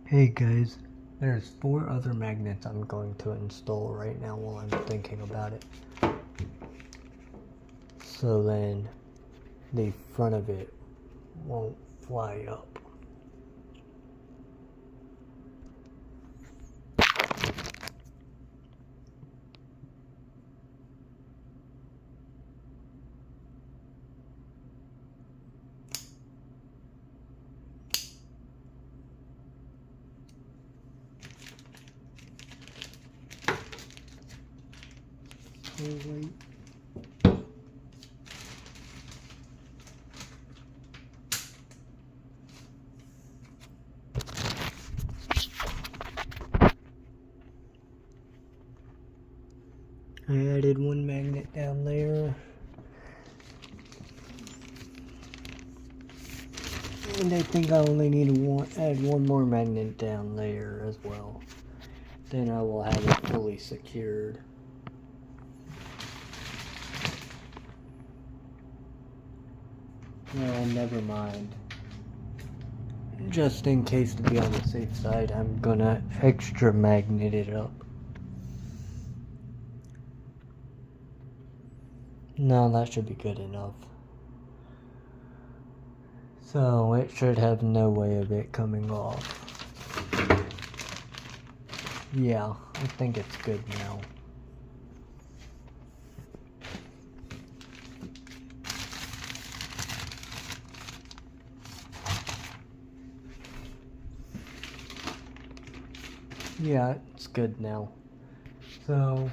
Hey guys, there's 4 other magnets I'm going to install right now while I'm thinking about it. So then the front of it won't fly up. Oh wait. I added 1 magnet down there. And I think I only need to add 1 more magnet down there as well. Then I will have it fully secured. Well, never mind. Just in case, to be on the safe side, I'm gonna extra magnet it up. No, that should be good enough. So it should have no way of it coming off. Yeah, I think it's good now. Yeah, it's good now. So,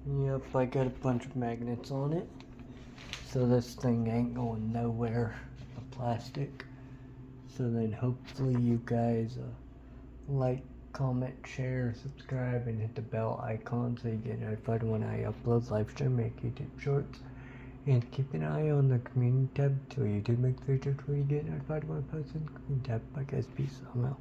yep, I got a bunch of magnets on it. So this thing ain't going nowhere, the plastic. So then hopefully you guys like, comment, share, subscribe, and hit the bell icon so you get notified when I upload live stream, make YouTube shorts. And keep an eye on the community tab so YouTube makes videos where you get notified when I post in the community tab. Bye guys, peace, I'm out.